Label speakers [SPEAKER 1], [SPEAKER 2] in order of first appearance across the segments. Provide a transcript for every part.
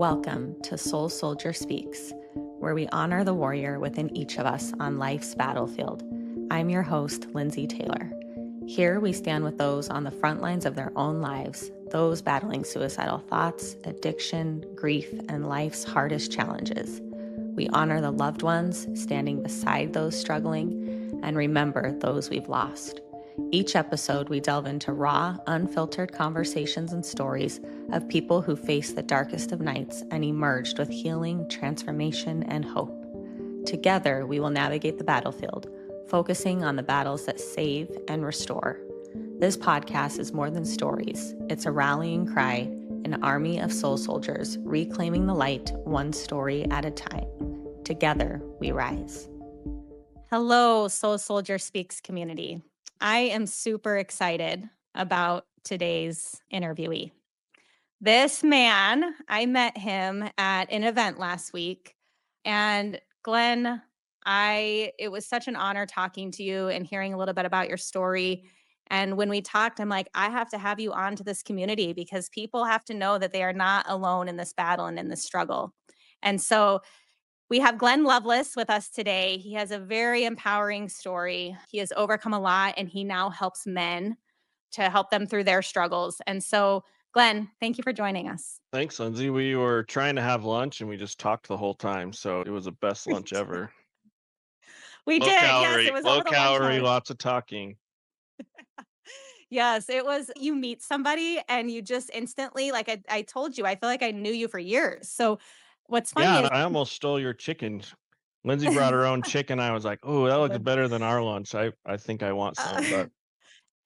[SPEAKER 1] Welcome to Soul Soldier Speaks, where we honor the warrior within each of us on life's battlefield. I'm your host, Lindsay Taylor. Here we stand with those on the front lines of their own lives, those battling suicidal thoughts, addiction, grief, and life's hardest challenges. We honor the loved ones standing beside those struggling and remember those we've lost. Each episode, we delve into raw, unfiltered conversations and stories of people who faced the darkest of nights and emerged with healing, transformation, and hope. Together, we will navigate the battlefield, focusing on the battles that save and restore. This podcast is more than stories. It's a rallying cry, an army of soul soldiers reclaiming the light one story at a time. Together, we rise. Hello, Soul Soldier Speaks community. I am super excited about today's interviewee. This man, I met him at an event last week. And Glenn, it was such an honor talking to you and hearing a little bit about your story. And when we talked, I'm like, I have to have you on to this community because people have to know that they are not alone in this battle and in this struggle. And so we have Glenn Lovelace with us today. He has a very empowering story. He has overcome a lot and he now helps men to help them through their struggles. And so, Glenn, thank you for joining us.
[SPEAKER 2] Thanks, Lindsay. We were trying to have lunch and we just talked the whole time. So it was the best lunch ever.
[SPEAKER 1] We
[SPEAKER 2] Low
[SPEAKER 1] did. Yes, it
[SPEAKER 2] calorie,
[SPEAKER 1] was
[SPEAKER 2] low
[SPEAKER 1] over the lunch
[SPEAKER 2] calorie,
[SPEAKER 1] hour.
[SPEAKER 2] lots of talking.
[SPEAKER 1] Yes, it was. You meet somebody and you just instantly, like I told you, I feel like I knew you for years. So, what's funny
[SPEAKER 2] Yeah, and
[SPEAKER 1] is
[SPEAKER 2] I almost stole your chicken. Lindsay brought her own chicken. I was like, oh, that looks better than our lunch. I think I want some,
[SPEAKER 1] uh,
[SPEAKER 2] but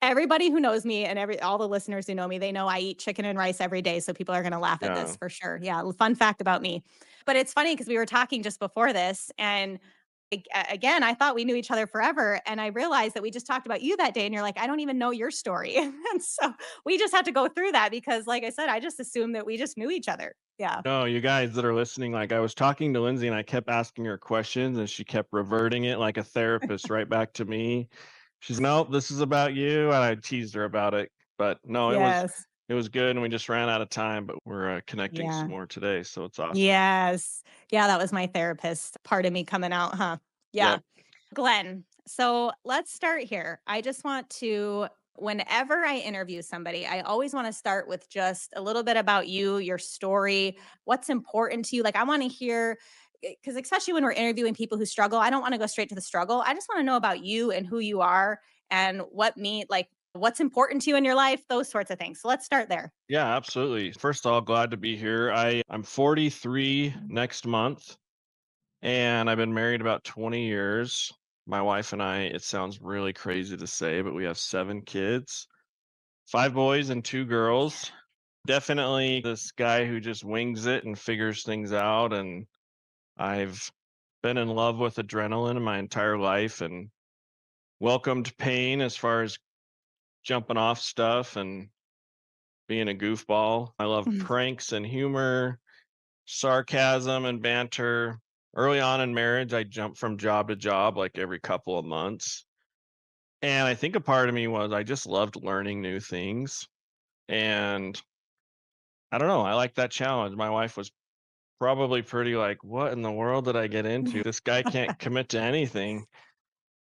[SPEAKER 1] everybody who knows me and all the listeners who know me, they know I eat chicken and rice every day. So people are going to laugh at
[SPEAKER 2] yeah.
[SPEAKER 1] this for sure. Yeah. Fun fact about me. But it's funny because we were talking just before this and again, I thought we knew each other forever. And I realized that we just talked about you that day. And you're like, I don't even know your story. And so we just had to go through that because, like I said, I just assumed that we just knew each other. Yeah.
[SPEAKER 2] No, you guys that are listening, like I was talking to Lindsay and I kept asking her questions and she kept reverting it like a therapist right back to me. She's, nope, this is about you. And I teased her about it. But no,
[SPEAKER 1] Yes.
[SPEAKER 2] it was good and we just ran out of time, but we're connecting some
[SPEAKER 1] Yeah.
[SPEAKER 2] more today. So it's awesome.
[SPEAKER 1] Yes. Yeah. That was my therapist part of me coming out, huh? Yeah.
[SPEAKER 2] Yep.
[SPEAKER 1] Glenn, so let's start here. I just want to, whenever I interview somebody, I always want to start with just a little bit about you, your story, what's important to you. Like, I want to hear, because especially when we're interviewing people who struggle, I don't want to go straight to the struggle. I just want to know about you and who you are and what's important to you in your life, those sorts of things. So let's start there.
[SPEAKER 2] Yeah, absolutely. First of all, glad to be here. I'm 43 next month and I've been married about 20 years. My wife and I, it sounds really crazy to say, but we have 7 kids, 5 boys and 2 girls. Definitely this guy who just wings it and figures things out. And I've been in love with adrenaline my entire life and welcomed pain as far as jumping off stuff and being a goofball. I love pranks and humor, sarcasm and banter. Early on in marriage, I jumped from job to job like every couple of months. And I think a part of me was I just loved learning new things. And I don't know, I like that challenge. My wife was probably pretty like, what in the world did I get into? This guy can't commit to anything.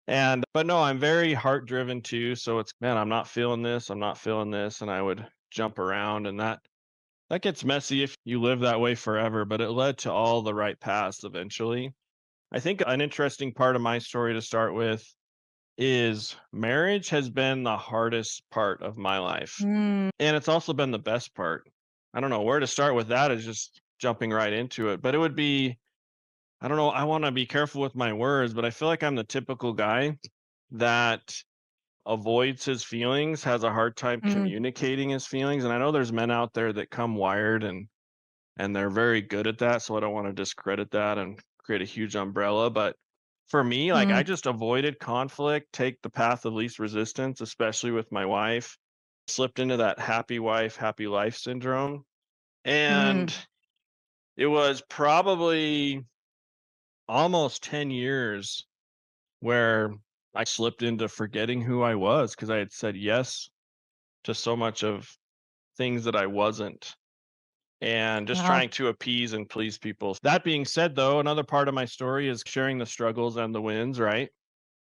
[SPEAKER 2] But no, I'm very heart driven too. So it's, man, I'm not feeling this. I'm not feeling this. And I would jump around and that gets messy if you live that way forever, but it led to all the right paths eventually. I think an interesting part of my story to start with is marriage has been the hardest part of my life.
[SPEAKER 1] Mm,
[SPEAKER 2] And it's also been the best part. I don't know where to start with that is just jumping right into it. But it would be, I don't know, I want to be careful with my words, but I feel like I'm the typical guy that avoids his feelings, has a hard time
[SPEAKER 1] mm,
[SPEAKER 2] communicating his feelings. And I know there's men out there that come wired and they're very good at that, so I don't wanna discredit that and create a huge umbrella, but for me, like, I
[SPEAKER 1] mm,
[SPEAKER 2] just avoided conflict, take the path of least resistance, especially with my wife, slipped into that happy wife, happy life syndrome, and
[SPEAKER 1] mm.
[SPEAKER 2] it was probably almost 10 years where I slipped into forgetting who I was because I had said yes to so much of things that I wasn't. and just
[SPEAKER 1] Wow.
[SPEAKER 2] trying to appease and please people. That being said, though, another part of my story is sharing the struggles and the wins, right?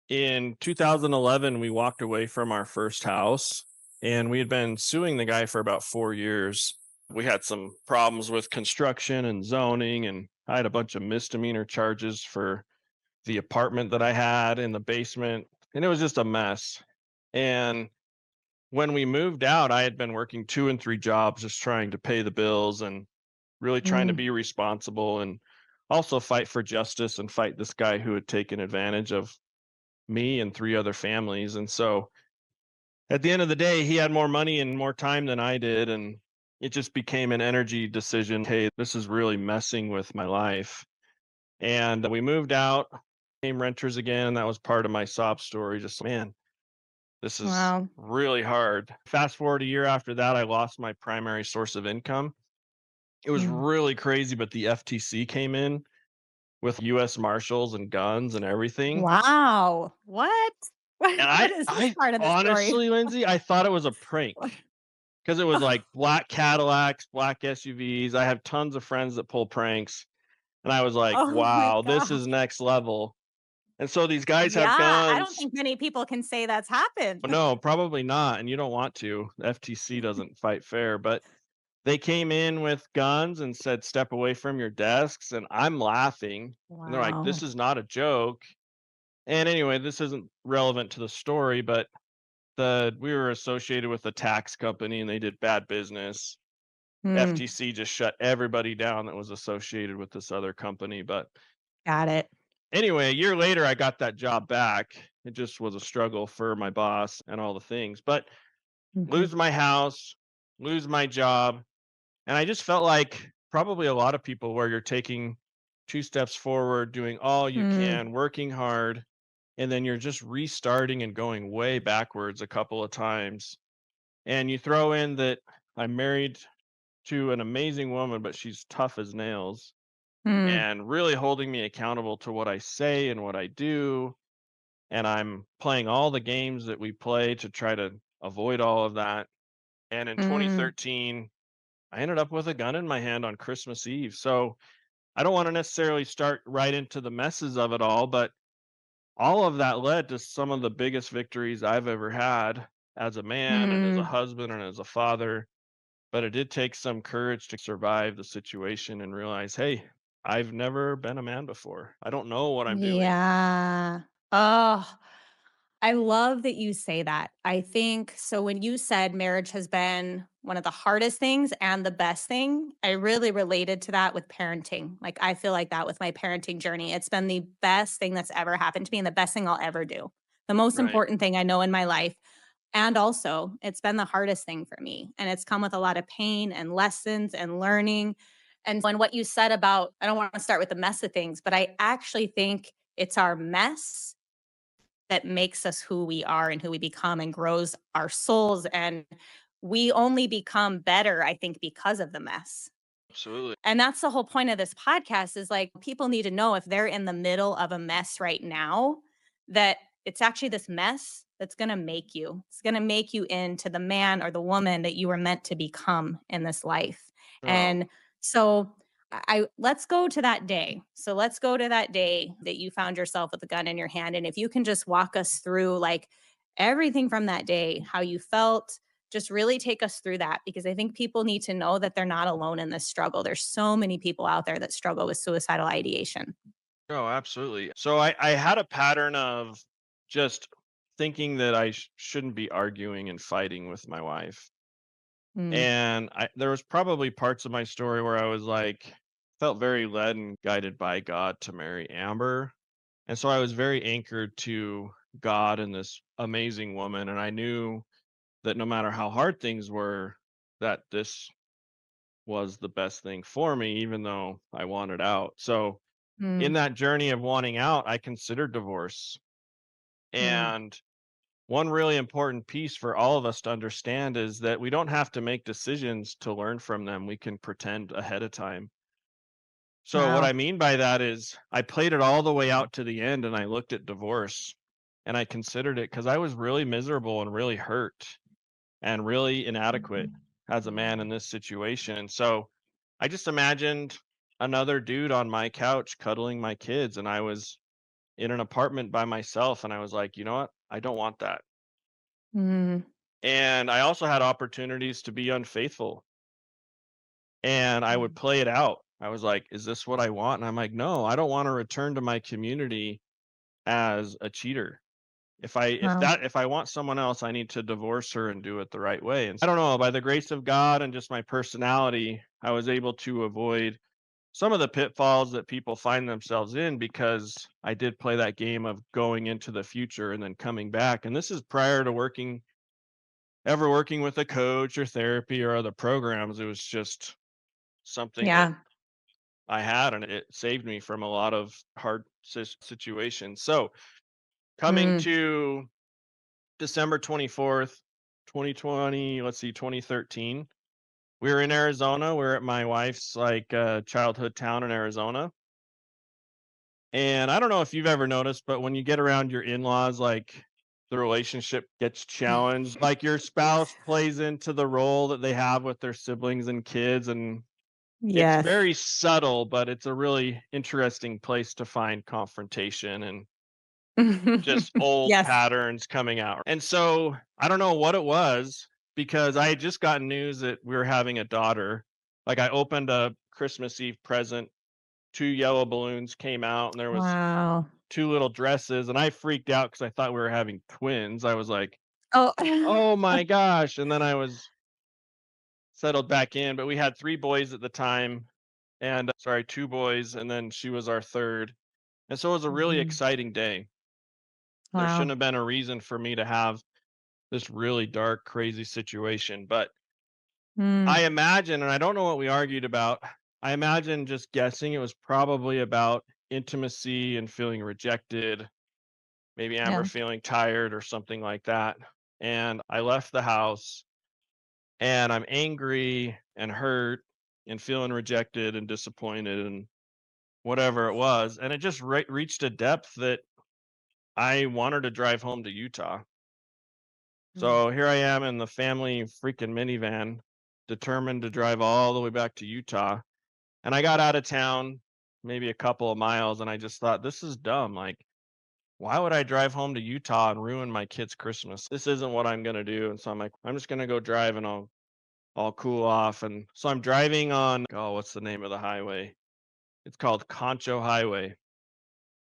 [SPEAKER 2] In 2011, we walked away from our first house and we had been suing the guy for about 4 years. We had some problems with construction and zoning, and I had a bunch of misdemeanor charges for the apartment that I had in the basement, and it was just a mess. And when we moved out, I had been working 2 and 3 jobs just trying to pay the bills and really trying to
[SPEAKER 1] Mm.
[SPEAKER 2] be responsible and also fight for justice and fight this guy who had taken advantage of me and 3 other families. And so at the end of the day, he had more money and more time than I did, and it just became an energy decision. Hey, this is really messing with my life. And we moved out, became renters again. That was part of my sob story. Just, man, this is
[SPEAKER 1] Wow.
[SPEAKER 2] really hard. Fast forward a year after that, I lost my primary source of income. It was
[SPEAKER 1] Mm.
[SPEAKER 2] really crazy, but the FTC came in with US Marshals and guns and everything.
[SPEAKER 1] Wow. What?
[SPEAKER 2] And
[SPEAKER 1] What is this
[SPEAKER 2] I
[SPEAKER 1] part of the story?
[SPEAKER 2] honestly, Lindsay, I thought it was a prank because it was like black Cadillacs, black SUVs. I have tons of friends that pull pranks, and I was like,
[SPEAKER 1] Oh my
[SPEAKER 2] "Wow, this
[SPEAKER 1] gosh.
[SPEAKER 2] is next level." And so these guys have
[SPEAKER 1] Yeah, I don't
[SPEAKER 2] guns.
[SPEAKER 1] think many people can say that's happened.
[SPEAKER 2] No, probably not, and you don't want to. The FTC doesn't fight fair, but they came in with guns and said, "Step away from your desks," and I'm laughing, and they're like, "This
[SPEAKER 1] Wow.
[SPEAKER 2] is not a joke." And anyway, this isn't relevant to the story, but the we were associated with a tax company and they did bad business.
[SPEAKER 1] Mm,
[SPEAKER 2] FTC just shut everybody down that was associated with this other company. But
[SPEAKER 1] got it.
[SPEAKER 2] anyway, a year later, I got that job back. It just was a struggle for my boss and all the things. But
[SPEAKER 1] Mhm.
[SPEAKER 2] lose my house, lose my job. And I just felt like probably a lot of people where you're taking 2 steps forward, doing all you
[SPEAKER 1] Mm,
[SPEAKER 2] can, working hard, and then you're just restarting and going way backwards a couple of times. And you throw in that I'm married to an amazing woman, but she's tough as nails
[SPEAKER 1] mm,
[SPEAKER 2] and really holding me accountable to what I say and what I do. And I'm playing all the games that we play to try to avoid all of that. And in
[SPEAKER 1] mm.
[SPEAKER 2] 2013, I ended up with a gun in my hand on Christmas Eve. So I don't want to necessarily start right into the messes of it all, but all of that led to some of the biggest victories I've ever had as a man and as a
[SPEAKER 1] Mm.
[SPEAKER 2] husband and as a father. But it did take some courage to survive the situation and realize, hey, I've never been a man before. I don't know what I'm doing.
[SPEAKER 1] Yeah. Oh, I love that you say that. I think so when you said marriage has been one of the hardest things and the best thing, I really related to that with parenting. Like I feel like that with my parenting journey. It's been the best thing that's ever happened to me and the best thing I'll ever do. The most
[SPEAKER 2] Right.
[SPEAKER 1] important thing I know in my life. And also, it's been the hardest thing for me. And it's come with a lot of pain and lessons and learning. And when what you said about, I don't want to start with the mess of things, but I actually think it's our mess that makes us who we are and who we become and grows our souls. And we only become better, I think, because of the mess.
[SPEAKER 2] Absolutely.
[SPEAKER 1] And that's the whole point of this podcast is like people need to know if they're in the middle of a mess right now, that it's actually this mess that's going to make you. It's going to make you into the man or the woman that you were meant to become in this life.
[SPEAKER 2] Oh,
[SPEAKER 1] And so I let's go to that day. So let's go to that day that you found yourself with a gun in your hand and if you can just walk us through like everything from that day, how you felt, just really take us through that because I think people need to know that they're not alone in this struggle. There's so many people out there that struggle with suicidal ideation.
[SPEAKER 2] oh, absolutely. So I had a pattern of just thinking that I shouldn't be arguing and fighting with my wife.
[SPEAKER 1] Mm,
[SPEAKER 2] And there was probably parts of my story where I was like, felt very led and guided by God to marry Amber. And so I was very anchored to God and this amazing woman. And I knew that no matter how hard things were, that this was the best thing for me, even though I wanted out. So in
[SPEAKER 1] mm,
[SPEAKER 2] that journey of wanting out, I considered divorce.
[SPEAKER 1] mm.
[SPEAKER 2] And one really important piece for all of us to understand is that we don't have to make decisions to learn from them. We can pretend ahead of time. So, what I
[SPEAKER 1] Wow.
[SPEAKER 2] mean by that is, I played it all the way out to the end and I looked at divorce and I considered it because I was really miserable and really hurt and really inadequate as a man in this situation. And so, I just imagined another dude on my couch cuddling my kids, and I was in an apartment by myself, and I was like, "You know what? I don't want that."
[SPEAKER 1] Mm.
[SPEAKER 2] And I also had opportunities to be unfaithful, and I would
[SPEAKER 1] Mm.
[SPEAKER 2] play it out. I was like, "Is this what I want?" And I'm like, "No, I don't wanna return to my community as a cheater.
[SPEAKER 1] Wow.
[SPEAKER 2] If I want someone else, I need to divorce her and do it the right way." And I don't know, by the grace of God and just my personality, I was able to avoid some of the pitfalls that people find themselves in because I did play that game of going into the future and then coming back. And this is prior to working with a coach or therapy or other programs. It was just something that
[SPEAKER 1] Yeah.
[SPEAKER 2] I had, and it saved me from a lot of hard situations. So, coming
[SPEAKER 1] Mm.
[SPEAKER 2] to December 24th, 2020, let's see, 2013, we were in Arizona. We're at my wife's like childhood town in Arizona. And I don't know if you've ever noticed, but when you get around your in-laws, like the relationship gets challenged. Like your spouse plays into the role that they have with their siblings and kids. And it's
[SPEAKER 1] Yes.
[SPEAKER 2] very subtle, but it's a really interesting place to find confrontation and just old
[SPEAKER 1] Yes.
[SPEAKER 2] patterns coming out. And so I don't know what it was because I had just gotten news that we were having a daughter. Like I opened a Christmas Eve present, two yellow balloons came out, and there was
[SPEAKER 1] Wow.
[SPEAKER 2] two little dresses, and I freaked out because I thought we were having twins. I was like,
[SPEAKER 1] Oh.
[SPEAKER 2] "Oh my gosh," and then I was settled back in, but we had 3 boys at the time, and sorry, 2 boys, and then she was our 3rd, and so it was a really
[SPEAKER 1] Mhm.
[SPEAKER 2] exciting day. There shouldn't
[SPEAKER 1] Wow.
[SPEAKER 2] have been a reason for me to have this really dark, crazy situation, but
[SPEAKER 1] Mm.
[SPEAKER 2] I imagine, and I don't know what we argued about, I imagine just guessing it was probably about intimacy and feeling rejected. Maybe Amber
[SPEAKER 1] Yeah.
[SPEAKER 2] feeling tired or something like that. And I left the house and I'm angry and hurt and feeling rejected and disappointed and whatever it was. And it just reached a depth that I wanted to drive home to Utah.
[SPEAKER 1] Mm.
[SPEAKER 2] So here I am in the family freaking minivan, determined to drive all the way back to Utah. And I got out of town maybe a couple of miles and I just thought, this is dumb. Like, why would I drive home to Utah and ruin my kid's Christmas? This isn't what I'm gonna do. And so I'm like, I'm just gonna go drive and I'll cool off. And so I'm driving on, oh, what's the name of the highway? It's called Concho Highway.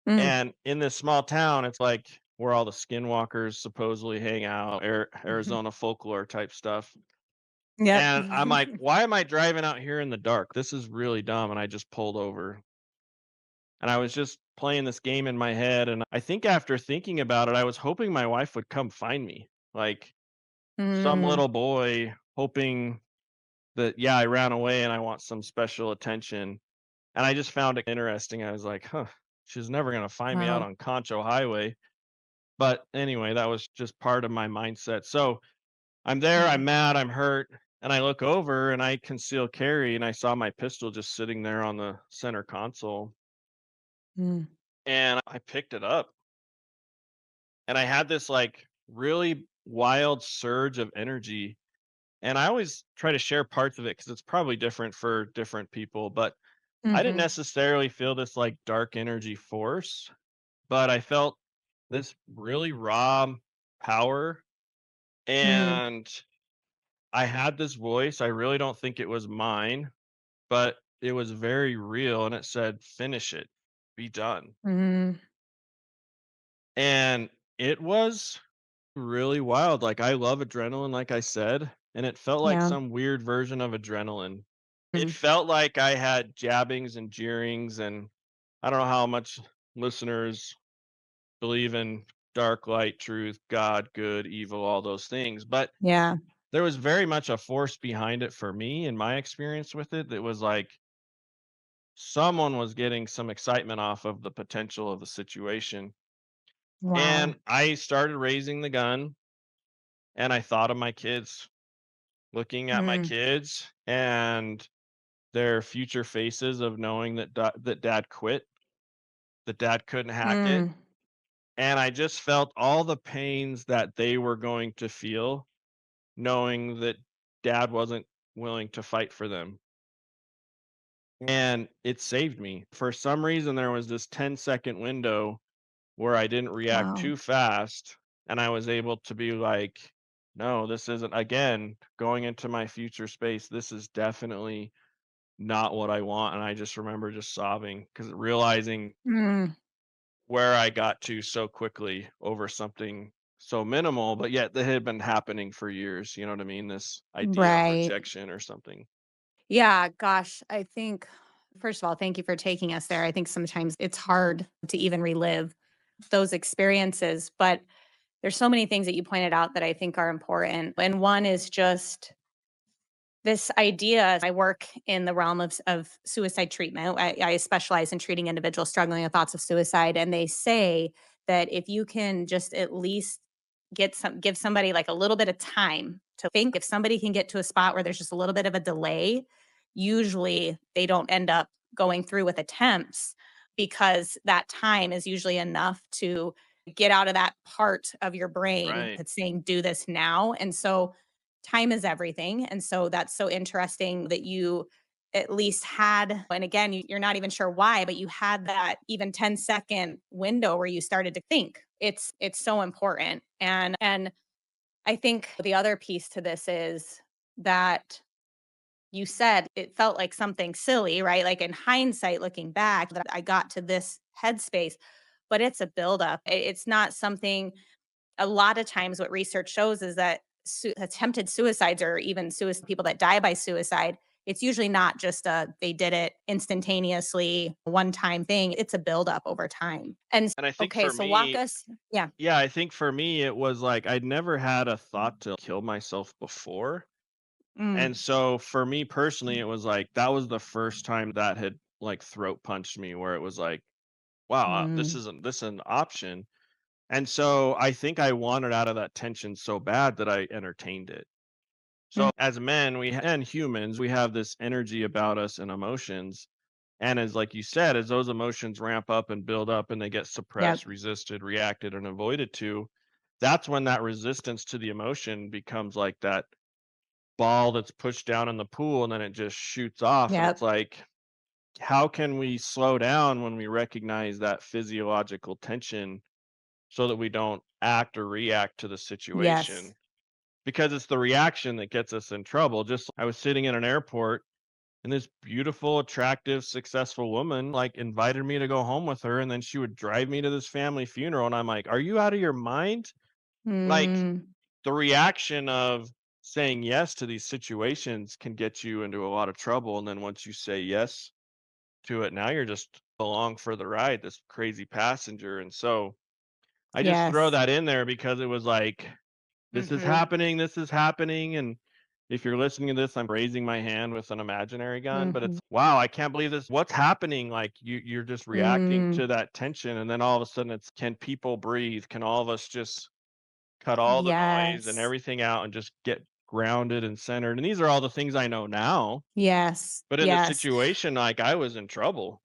[SPEAKER 1] Mm.
[SPEAKER 2] And in this small town, it's like where all the skinwalkers supposedly hang out, Arizona folklore type stuff.
[SPEAKER 1] Yep.
[SPEAKER 2] And I'm like, why am I driving out here in the dark? This is really dumb. And I just pulled over. And I was just playing this game in my head, and I think after thinking about it, I was hoping my wife would come find me, like some
[SPEAKER 1] Mm.
[SPEAKER 2] little boy hoping that, yeah, I ran away and I want some special attention. And I just found it interesting. I was like, huh, she's never gonna find me out
[SPEAKER 1] Wow.
[SPEAKER 2] on Concho Highway. But anyway, that was just part of my mindset. So I'm there, I'm
[SPEAKER 1] Mhm.
[SPEAKER 2] mad, I'm hurt, and I look over and I conceal carry and I saw my pistol just sitting there on the center console.
[SPEAKER 1] Mm.
[SPEAKER 2] And I picked it up and I had this like really wild surge of energy. And I always try to share parts of it because it's probably different for different people. But I didn't
[SPEAKER 1] Mhm.
[SPEAKER 2] necessarily feel this like dark energy force, but I felt this really raw power.
[SPEAKER 1] Mm.
[SPEAKER 2] And I had this voice. I really don't think it was mine, but it was very real. And it said, finish it, be done.
[SPEAKER 1] Mm.
[SPEAKER 2] And it was really wild. Like, I love adrenaline, like I said, and it felt like
[SPEAKER 1] Yeah.
[SPEAKER 2] some weird version of adrenaline. It
[SPEAKER 1] Mm.
[SPEAKER 2] felt like I had jabbings and jeerings, and I don't know how much listeners believe in dark, light, truth, God, good, evil, all those things, but
[SPEAKER 1] Yeah.
[SPEAKER 2] there was very much a force behind it for me in my experience with it that was like someone was getting some excitement off of the potential of the situation.
[SPEAKER 1] Wow.
[SPEAKER 2] And I started raising the gun and I thought of my kids, looking at my
[SPEAKER 1] Mm.
[SPEAKER 2] kids and their future faces of knowing that dad quit, that dad couldn't hack it,
[SPEAKER 1] Mm.
[SPEAKER 2] and I just felt all the pains that they were going to feel knowing that dad wasn't willing to fight for them. and it saved me. For some reason, there was this 10-second window where I didn't react
[SPEAKER 1] Wow.
[SPEAKER 2] too fast, and I was able to be like, "No, this isn't," again, going into my future space, "This is definitely not what I want," and I just remember just sobbing because realizing
[SPEAKER 1] Mm,
[SPEAKER 2] where I got to so quickly over something so minimal, but yet that had been happening for years, you know what I mean? This idea of
[SPEAKER 1] right.
[SPEAKER 2] rejection or something.
[SPEAKER 1] Yeah, gosh, I think first of all, thank you for taking us there. I think sometimes it's hard to even relive those experiences, but there's so many things that you pointed out that I think are important. And one is just this idea. I work in the realm of suicide treatment. I specialize in treating individuals struggling with thoughts of suicide. And they say that if you can just at least give somebody like a little bit of time to think, if somebody can get to a spot where there's just a little bit of a delay, usually they don't end up going through with attempts because that time is usually enough to get out of that part of your brain
[SPEAKER 2] Right.
[SPEAKER 1] that's saying do this now. And so time is everything. And so that's so interesting that you at least had, and again, you're not even sure why, but you had that even 10-second window where you started to think. It's so important. And I think the other piece to this is that you said it felt like something silly, right? Like in hindsight, looking back, that I got to this headspace, but it's a buildup. It's not something, a lot of times what research shows is that attempted suicides or even people that die by suicide, it's usually not just a they did it instantaneously one time thing. It's a buildup over time.
[SPEAKER 2] And I think
[SPEAKER 1] Okay,
[SPEAKER 2] for
[SPEAKER 1] so walk
[SPEAKER 2] me,
[SPEAKER 1] us. Yeah.
[SPEAKER 2] yeah, I think for me, it was like I'd never had a thought to kill myself before.
[SPEAKER 1] Mm,
[SPEAKER 2] And so for me personally, it was like that was the first time that had like throat punched me where it was like, wow,
[SPEAKER 1] mm,
[SPEAKER 2] this is an option. And so I think I wanted out of that tension so bad that I entertained it.
[SPEAKER 1] mm,
[SPEAKER 2] So as men, and humans, we have this energy about us and emotions. And as like you said, as those emotions ramp up and build up and they get
[SPEAKER 1] yep.
[SPEAKER 2] suppressed, resisted, reacted, and avoided to, that's when that resistance to the emotion becomes like that ball that's pushed down in the pool and then it just shoots off. And it's
[SPEAKER 1] Yep.
[SPEAKER 2] like, how can we slow down when we recognize that physiological tension so that we don't act or react to the
[SPEAKER 1] Yes.
[SPEAKER 2] situation? Because it's the reaction that gets us in trouble. Just I was sitting in an airport and this beautiful, attractive, successful woman like invited me to go home with her and then she would drive me to this family funeral and I'm like, "Are you out of your mind?" Like
[SPEAKER 1] Mm,
[SPEAKER 2] the reaction of saying yes to these situations can get you into a lot of trouble and then once you say yes to it, now you're just along for the ride, this crazy passenger. And so I just throw
[SPEAKER 1] yes.
[SPEAKER 2] that in there because it was like
[SPEAKER 1] Hmm.
[SPEAKER 2] this is happening, and if you're listening to this, I'm raising my hand with an imaginary gun, but
[SPEAKER 1] Hmm.
[SPEAKER 2] it's, wow, I can't believe this. What's happening? Like you're just reacting
[SPEAKER 1] Mm,
[SPEAKER 2] to that tension, and then all of a sudden it's, can people breathe? Can all of us just cut all the noise and
[SPEAKER 1] yes.
[SPEAKER 2] everything out and just get grounded and centered? And these are all the things I know now,
[SPEAKER 1] Yes.
[SPEAKER 2] but in the
[SPEAKER 1] Yes.
[SPEAKER 2] situation, like I was in trouble.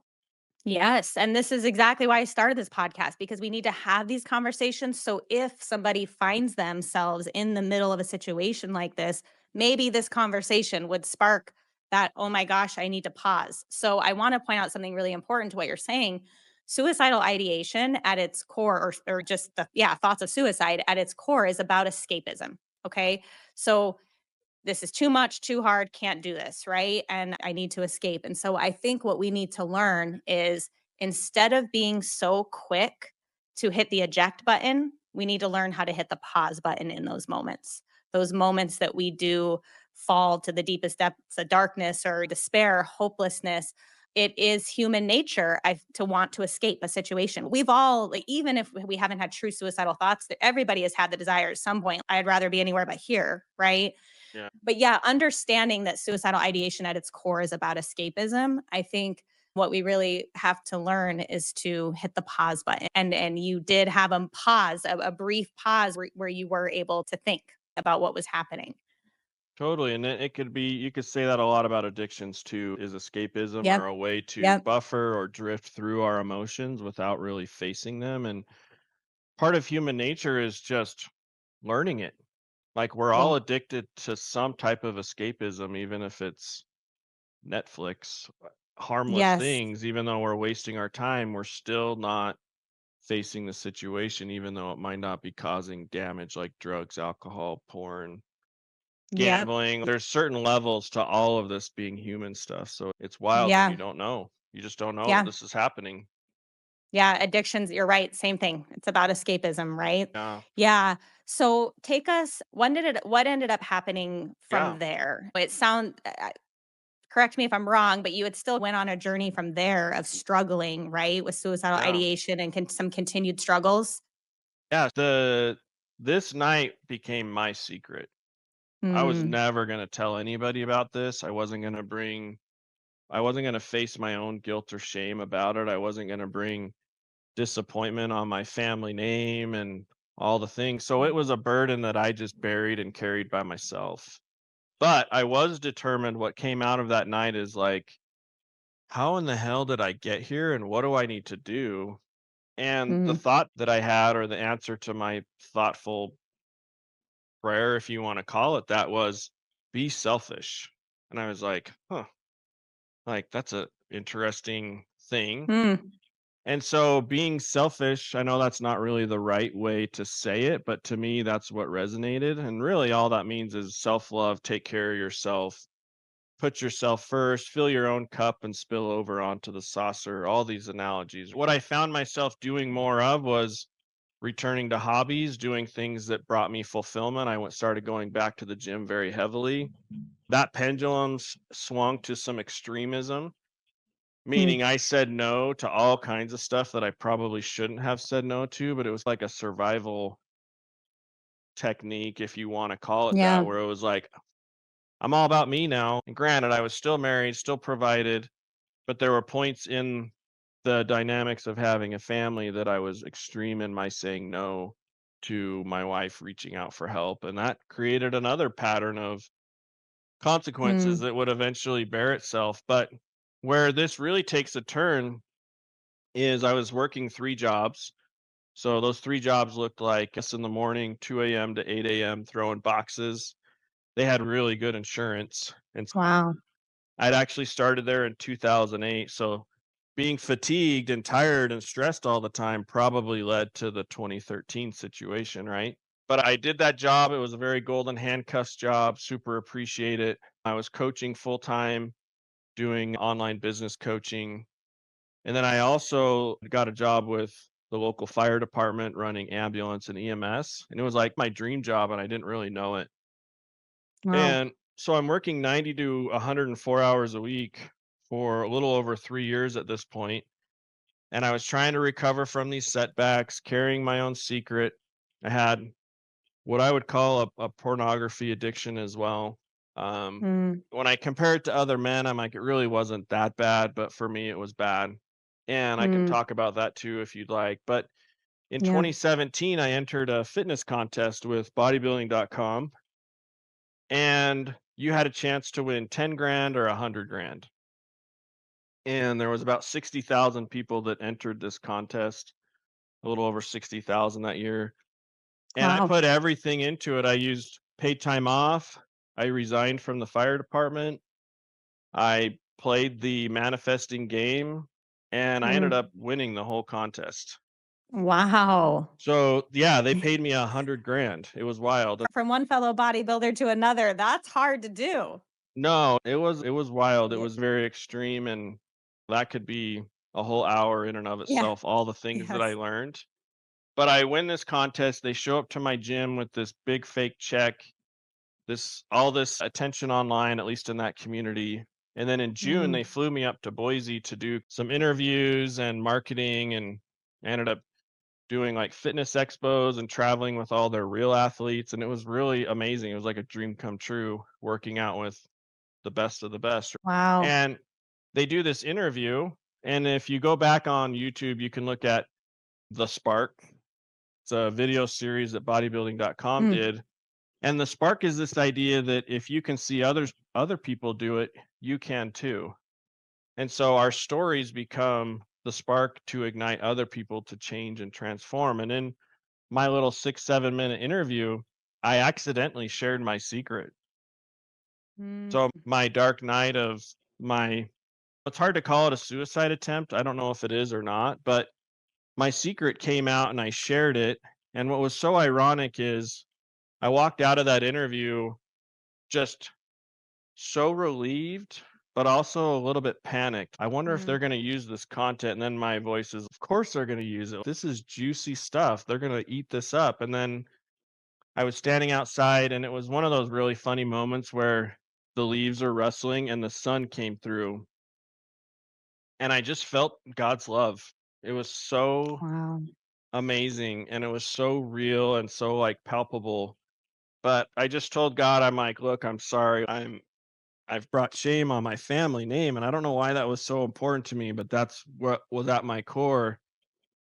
[SPEAKER 1] Yes, and this is exactly why I started this podcast because we need to have these conversations. So if somebody finds themselves in the middle of a situation like this, maybe this conversation would spark that, oh my gosh, I need to pause. So I want to point out something really important to what you're saying. Suicidal ideation at its core, or just the, yeah, thoughts of suicide at its core is about escapism. Okay. So this is too much, too hard, can't do this, right? And I need to escape. And so I think what we need to learn is instead of being so quick to hit the eject button, we need to learn how to hit the pause button in those moments that we do fall to the deepest depths of darkness or despair, hopelessness. It is human nature to want to escape a situation. We've all, like, even if we haven't had true suicidal thoughts, that everybody has had the desire at some point. I'd rather be anywhere but here, right?
[SPEAKER 2] Yeah,
[SPEAKER 1] But yeah, understanding that suicidal ideation at its core is about escapism, I think what we really have to learn is to hit the pause button. And you did have a pause, a brief pause where you were able to think about what was happening.
[SPEAKER 2] totally. And it could be, you could say that a lot about addictions too, is escapism or
[SPEAKER 1] Yep.
[SPEAKER 2] a way to
[SPEAKER 1] Yep.
[SPEAKER 2] buffer or drift through our emotions without really facing them. And part of human nature is just learning it. Like we're all
[SPEAKER 1] Cool.
[SPEAKER 2] addicted to some type of escapism, even if it's Netflix. harmless
[SPEAKER 3] Yes.
[SPEAKER 2] things, even though we're wasting our time, we're still not facing the situation, even though it might not be causing damage like drugs, alcohol, porn,
[SPEAKER 3] Yep.
[SPEAKER 2] gambling. There's certain levels to all of this being human stuff. So it's wild when you
[SPEAKER 3] Yeah.
[SPEAKER 2] don't know. You just don't know
[SPEAKER 3] Yeah.
[SPEAKER 2] this is happening.
[SPEAKER 3] Yeah. Addictions, you're right. Same thing. It's about escapism, right?
[SPEAKER 2] Yeah.
[SPEAKER 3] Yeah. So take us, what ended up happening
[SPEAKER 2] Yeah.
[SPEAKER 3] from there? Correct me if I'm wrong, but you had still went on a journey from there of struggling, right? With suicidal
[SPEAKER 2] Yeah.
[SPEAKER 3] ideation and some continued struggles.
[SPEAKER 2] Yeah. This night became my secret. I was
[SPEAKER 3] Mm,
[SPEAKER 2] never gonna tell anybody about this. I wasn't gonna face my own guilt or shame about it. I wasn't gonna bring disappointment on my family name and all the things. So it was a burden that I just buried and carried by myself. But I was determined. What came out of that night is like, how in the hell did I get here and what do I need to do? And the
[SPEAKER 3] mhm.
[SPEAKER 2] thought that I had, or the answer to my thoughtful prayer, if you want to call it that, was be selfish. And I was like, huh, like that's a interesting thing.
[SPEAKER 3] Mm,
[SPEAKER 2] And so being selfish, I know that's not really the right way to say it, but to me, that's what resonated. And really, all that means is self love, take care of yourself, put yourself first, fill your own cup and spill over onto the saucer, all these analogies. What I found myself doing more of was returning to hobbies, doing things that brought me fulfillment. Started going back to the gym very heavily. That pendulum swung to some extremism, meaning
[SPEAKER 3] mm.
[SPEAKER 2] I said no to all kinds of stuff that I probably shouldn't have said no to, but it was like a survival technique, if you want to call it that,
[SPEAKER 3] Yeah.
[SPEAKER 2] where it was like, I'm all about me now. And granted, I was still married, still provided, but there were points in the dynamics of having a family that I was extreme in my saying no to my wife reaching out for help. And that created another pattern of consequences
[SPEAKER 3] Mm.
[SPEAKER 2] that would eventually bear itself. But where this really takes a turn is I was working 3 jobs. So those 3 jobs looked like us in the morning, 2 a.m. to 8 a.m., throwing boxes. They had really good insurance. And
[SPEAKER 3] Wow.
[SPEAKER 2] I'd actually started there in 2008. So being fatigued and tired and stressed all the time probably led to the 2013 situation, right? But I did that job. It was a very golden handcuffs job. Super appreciate it. I was coaching full time, doing online business coaching. And then I also got a job with the local fire department running ambulance and EMS. And it was like my dream job, and I didn't really know it.
[SPEAKER 3] Wow.
[SPEAKER 2] And so I'm working 90 to 104 hours a week for a little over 3 years at this point. And I was trying to recover from these setbacks, carrying my own secret. I had what I would call a pornography addiction as well. Um,
[SPEAKER 3] Mm.
[SPEAKER 2] when I compare it to other men, I'm like, it really wasn't that bad, but for me, it was bad. And I can
[SPEAKER 3] Mm.
[SPEAKER 2] talk about that too if you'd like. But in
[SPEAKER 3] Yeah.
[SPEAKER 2] 2017, I entered a fitness contest with bodybuilding.com, and you had a chance to win 10 grand or 100 grand. And there was about 60,000 people that entered this contest, a little over 60,000 that year. And I
[SPEAKER 3] Wow.
[SPEAKER 2] put everything into it. I used paid time off. I resigned from the fire department. I played the manifesting game, and I ended
[SPEAKER 3] Mm.
[SPEAKER 2] up winning the whole contest.
[SPEAKER 3] Wow.
[SPEAKER 2] So, yeah, they paid me 100 grand. It was wild.
[SPEAKER 3] From one fellow bodybuilder to another, that's hard to do.
[SPEAKER 2] No, it was wild. It
[SPEAKER 3] Yeah.
[SPEAKER 2] was very extreme, and that could be a whole hour in and of
[SPEAKER 3] Yeah.
[SPEAKER 2] itself, all the things that I
[SPEAKER 3] Yes.
[SPEAKER 2] learned. But I win this contest. They show up to my gym with this big fake check, this all this attention online, at least in that community. And then in June,
[SPEAKER 3] Mm.
[SPEAKER 2] they flew me up to Boise to do some interviews and marketing, and ended up doing like fitness expos and traveling with all their real athletes. And it was really amazing. It was like a dream come true working out with the best of the best.
[SPEAKER 3] Wow.
[SPEAKER 2] And they do this interview. And if you go back on YouTube, you can look at The Spark. It's a video series that bodybuilding.com
[SPEAKER 3] Mm.
[SPEAKER 2] did. And the spark is this idea that if you can see other people do it, you can too. And so our stories become the spark to ignite other people to change and transform. And in my little 6, 7 minute interview, I accidentally shared my secret.
[SPEAKER 3] Mm.
[SPEAKER 2] So my dark night of my It's hard to call it a suicide attempt. I don't know if it is or not, but my secret came out and I shared it. And what was so ironic is I walked out of that interview just so relieved, but also a little bit panicked. I wonder if they're
[SPEAKER 3] Mm.
[SPEAKER 2] going to use this content. And then my voice is, of course they're going to use it. This is juicy stuff. They're going to eat this up. And then I was standing outside, and it was one of those really funny moments where the leaves are rustling and the sun came through. And I just felt God's love. It was so
[SPEAKER 3] Wow.
[SPEAKER 2] amazing and it was so real and so like palpable. But I just told God, I'm like, look, I'm sorry. I've brought shame on my family name. And I don't know why that was so important to me, but that's what was at my core.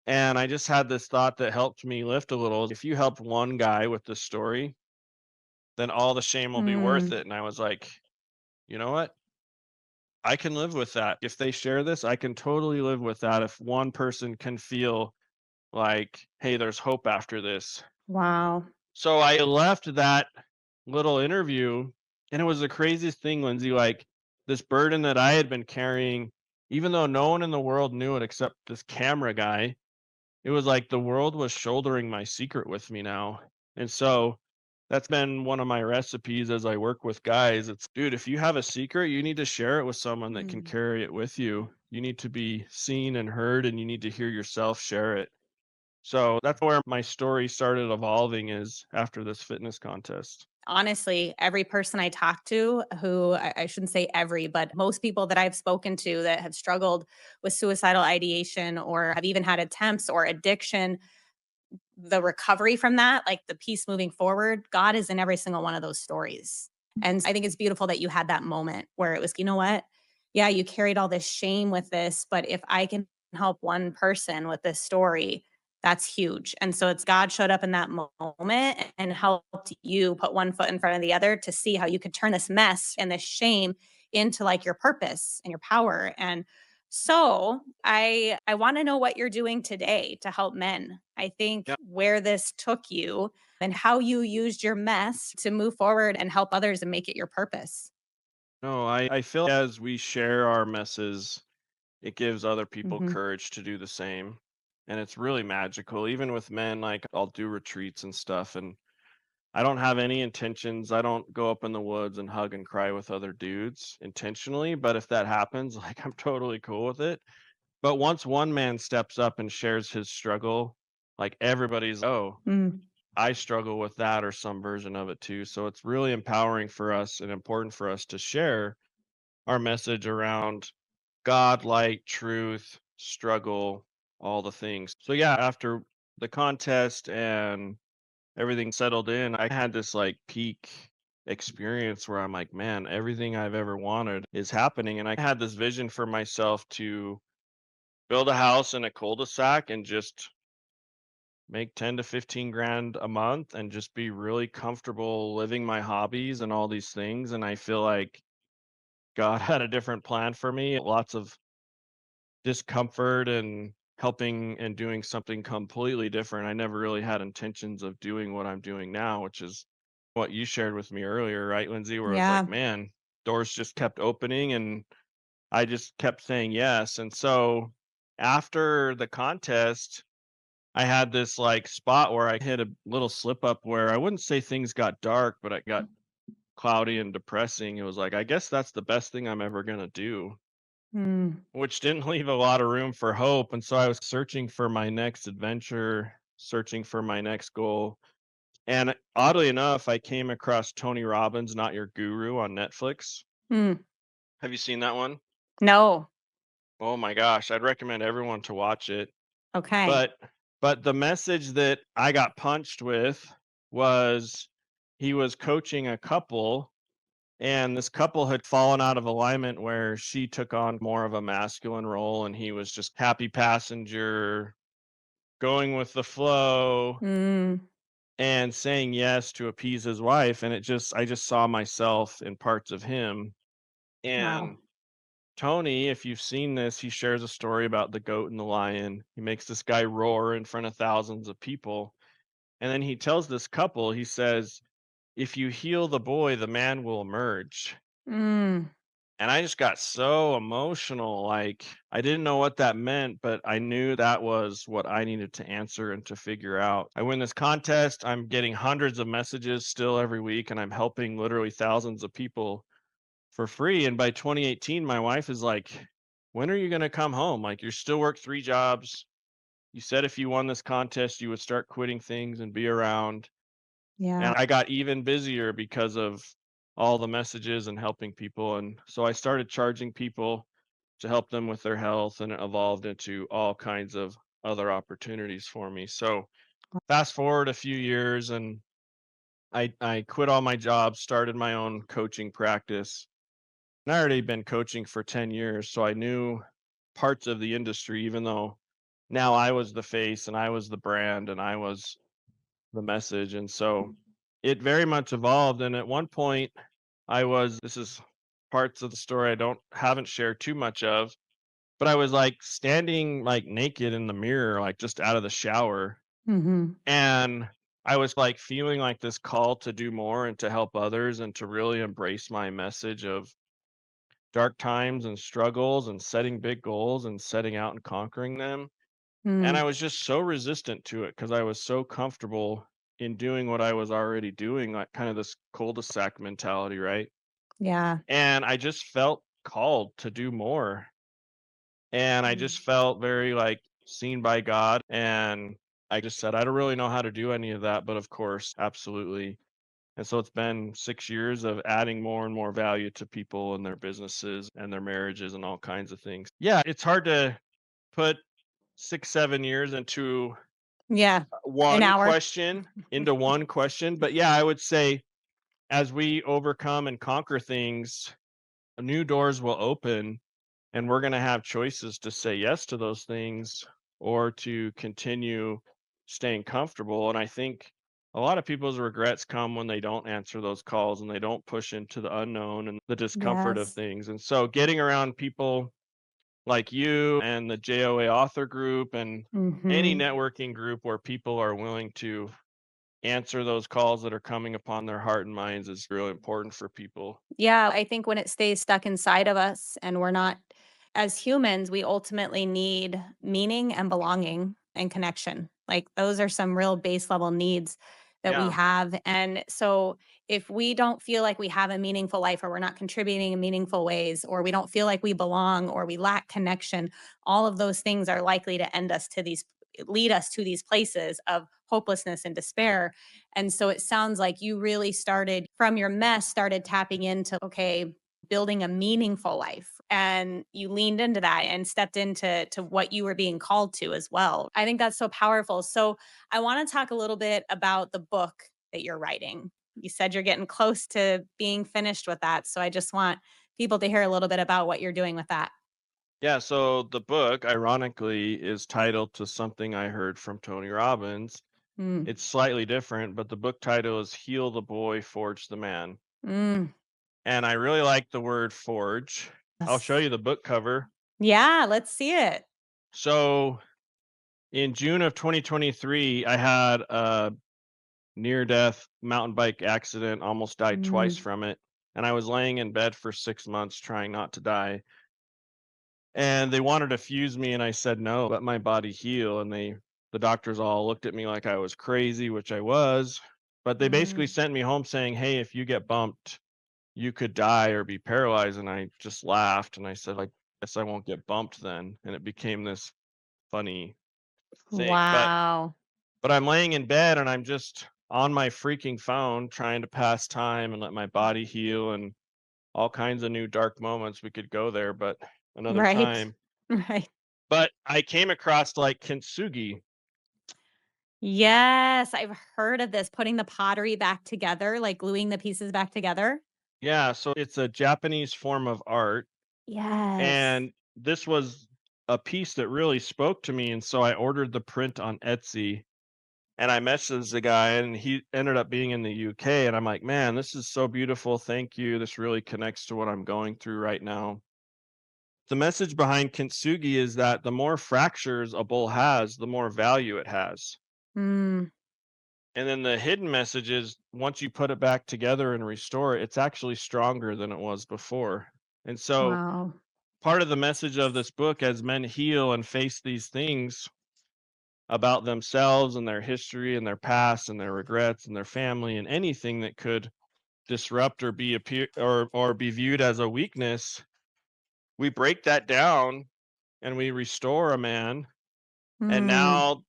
[SPEAKER 2] And I just had this thought that helped me lift a little. If you helped one guy with this story, then all the shame will be worth
[SPEAKER 3] Mm.
[SPEAKER 2] it. And I was like, you know what? I can live with that. If they share this, I can totally live with that. If one person can feel like, hey, there's hope after this.
[SPEAKER 3] Wow.
[SPEAKER 2] So I left that little interview, and it was the craziest thing, Lindsay. Like this burden that I had been carrying, even though no one in the world knew it except this camera guy, it was like the world was shouldering my secret with me now. And so that's been one of my recipes as I work with guys. It's, dude, if you have a secret, you need to share it with someone that can
[SPEAKER 3] Mm.
[SPEAKER 2] carry it with you. You need to be seen and heard, and you need to hear yourself share it. So that's where my story started evolving is after this fitness contest.
[SPEAKER 3] Honestly, every person I talk to who I shouldn't say every, but most people that I've spoken to that have struggled with suicidal ideation or have even had attempts or addiction, the recovery from that, like the peace moving forward, God is in every single one of those stories. And I think it's beautiful that you had that moment where it was, you know what? Yeah, you carried all this shame with this, but if I can help one person with this story, that's huge. And so it's God showed up in that moment and helped you put one foot in front of the other to see how you could turn this mess and this shame into like your purpose and your power. And so I want to know what you're doing today to help men. I think
[SPEAKER 2] Yeah.
[SPEAKER 3] where this took you and how you used your mess to move forward and help others and make it your purpose.
[SPEAKER 2] No, I feel as we share our messes, it gives other people
[SPEAKER 3] Mhm.
[SPEAKER 2] courage to do the same. And it's really magical. Even with men, like I'll do retreats and stuff, and I don't have any intentions. I don't go up in the woods and hug and cry with other dudes intentionally. But if that happens, like I'm totally cool with it. But once one man steps up and shares his struggle, like everybody's, oh,
[SPEAKER 3] Mm.
[SPEAKER 2] I struggle with that or some version of it too. So it's really empowering for us and important for us to share our message around God, light, truth, struggle, all the things. So yeah, after the contest and everything settled in, I had this like peak experience where I'm like, man, everything I've ever wanted is happening. And I had this vision for myself to build a house in a cul-de-sac and just make 10 to 15 grand a month and just be really comfortable living my hobbies and all these things. And I feel like God had a different plan for me. Lots of discomfort and helping and doing something completely different. I never really had intentions of doing what I'm doing now, which is what you shared with me earlier, right, Lindsay? Where it's like,
[SPEAKER 3] Yeah.
[SPEAKER 2] man, doors just kept opening and I just kept saying yes. And so after the contest, I had this like spot where I hit a little slip up where I wouldn't say things got dark, but it got cloudy and depressing. It was like, I guess that's the best thing I'm ever going to do,
[SPEAKER 3] Mm.
[SPEAKER 2] which didn't leave a lot of room for hope. And so I was searching for my next adventure, searching for my next goal. And oddly enough, I came across Tony Robbins' Not Your Guru on Netflix.
[SPEAKER 3] Mm.
[SPEAKER 2] Have you seen that one?
[SPEAKER 3] No.
[SPEAKER 2] Oh my gosh, I'd recommend everyone to watch it.
[SPEAKER 3] Okay.
[SPEAKER 2] But the message that I got punched with was he was coaching a couple, and this couple had fallen out of alignment where she took on more of a masculine role and he was just happy passenger, going with the flow
[SPEAKER 3] Mm.
[SPEAKER 2] and saying yes to appease his wife. And I just saw myself in parts of him.
[SPEAKER 3] Wow.
[SPEAKER 2] And Tony, if you've seen this, he shares a story about the goat and the lion. He makes this guy roar in front of thousands of people. And then he tells this couple, he says, if you heal the boy, the man will emerge.
[SPEAKER 3] Mm.
[SPEAKER 2] And I just got so emotional. Like, I didn't know what that meant, but I knew that was what I needed to answer and to figure out. I win this contest. I'm getting hundreds of messages still every week, and I'm helping literally thousands of people for free. And by 2018, my wife is like, when are you going to come home? Like, you still work 3 jobs. You said if you won this contest, you would start quitting things and be around.
[SPEAKER 3] Yeah.
[SPEAKER 2] And I got even busier because of all the messages and helping people. And so I started charging people to help them with their health, and it evolved into all kinds of other opportunities for me. So fast forward a few years, and I quit all my jobs, started my own coaching practice. And I already been coaching for 10 years, so I knew parts of the industry, even though now I was the face and I was the brand and I was the message. And so it very much evolved. And at one point, this is parts of the story I haven't shared too much of, but I was like standing like naked in the mirror, like just out of the shower.
[SPEAKER 3] Hmm.
[SPEAKER 2] And I was like feeling like this call to do more and to help others and to really embrace my message of dark times and struggles and setting big goals and setting out and conquering them. And I
[SPEAKER 3] Mm.
[SPEAKER 2] was just so resistant to it because I was so comfortable in doing what I was already doing, like kind of this cul-de-sac mentality, right?
[SPEAKER 3] Yeah.
[SPEAKER 2] And I just felt called to do more. And I just felt very like seen by God. And I just said, I don't really know how to do any of that, but of course, absolutely. And so it's been 6 years of adding more and more value to people and their businesses and their marriages and all kinds of things. Yeah, it's hard to put 6, 7 years
[SPEAKER 3] Yeah. An
[SPEAKER 2] one
[SPEAKER 3] hour.
[SPEAKER 2] question into one question. But yeah, I would say as we overcome and conquer things, new doors will open, and we're going to have choices to say yes to those things or to continue staying comfortable. And I think a lot of people's regrets come when they don't answer those calls and they don't push into the unknown and the discomfort of
[SPEAKER 3] Yes.
[SPEAKER 2] things. And so getting around people like you and the JOA author group and any
[SPEAKER 3] Hmm.
[SPEAKER 2] networking group where people are willing to answer those calls that are coming upon their heart and minds is really important for people.
[SPEAKER 3] Yeah, I think when it stays stuck inside of us and we're not, as humans, we ultimately need meaning and belonging and connection. Like those are some real base level needs that we
[SPEAKER 2] Yeah.
[SPEAKER 3] have. And so if we don't feel like we have a meaningful life or we're not contributing in meaningful ways or we don't feel like we belong or we lack connection, all of those things are likely to lead us to these places of hopelessness and despair. And so it sounds like you really started from your mess, started tapping into, okay, building a meaningful life. And you leaned into that and stepped into what you were being called to as well. I think that's so powerful. So I want to talk a little bit about the book that you're writing. You said you're getting close to being finished with that. So I just want people to hear a little bit about what you're doing with that.
[SPEAKER 2] Yeah, so the book, ironically, is titled to something I heard from Tony Robbins.
[SPEAKER 3] Mm.
[SPEAKER 2] It's slightly different, but the book title is Heal the Boy, Forge the Man.
[SPEAKER 3] Mm.
[SPEAKER 2] And I really like the word forge. I'll show
[SPEAKER 3] Yes.
[SPEAKER 2] you the book cover.
[SPEAKER 3] Yeah, let's see it.
[SPEAKER 2] So in June of 2023, I had a near death mountain bike accident, almost died twice
[SPEAKER 3] Mm.
[SPEAKER 2] from it. And I was laying in bed for 6 months trying not to die. And they wanted to fuse me, and I said no, let my body heal. And the doctors all looked at me like I was crazy, which I was. But they basically
[SPEAKER 3] Mm.
[SPEAKER 2] sent me home saying, hey, if you get bumped, you could die or be paralyzed. And I just laughed and I said, I guess I won't get bumped then. And it became this funny thing.
[SPEAKER 3] Wow.
[SPEAKER 2] But I'm laying in bed and I'm just on my freaking phone trying to pass time and let my body heal and all kinds of new dark moments. We could go there, but another
[SPEAKER 3] Right.
[SPEAKER 2] time.
[SPEAKER 3] Right.
[SPEAKER 2] But I came across like kintsugi.
[SPEAKER 3] Yes, I've heard of this, putting the pottery back together, like gluing the pieces back together.
[SPEAKER 2] Yeah, so it's a Japanese form of art.
[SPEAKER 3] Yes.
[SPEAKER 2] And this was a piece that really spoke to me. And so I ordered the print on Etsy and I messaged the guy and he ended up being in the UK. And I'm like, man, this is so beautiful. Thank you. This really connects to what I'm going through right now. The message behind kintsugi is that the more fractures a bowl has, the more value it has.
[SPEAKER 3] Mm.
[SPEAKER 2] And then the hidden message is once you put it back together and restore it, it's actually stronger than it was before. And so
[SPEAKER 3] Wow.
[SPEAKER 2] part of the message of this book, as men heal and face these things about themselves and their history and their past and their regrets and their family and anything that could disrupt or be or be viewed as a weakness, we break that down and we restore a man. And
[SPEAKER 3] Mm.
[SPEAKER 2] now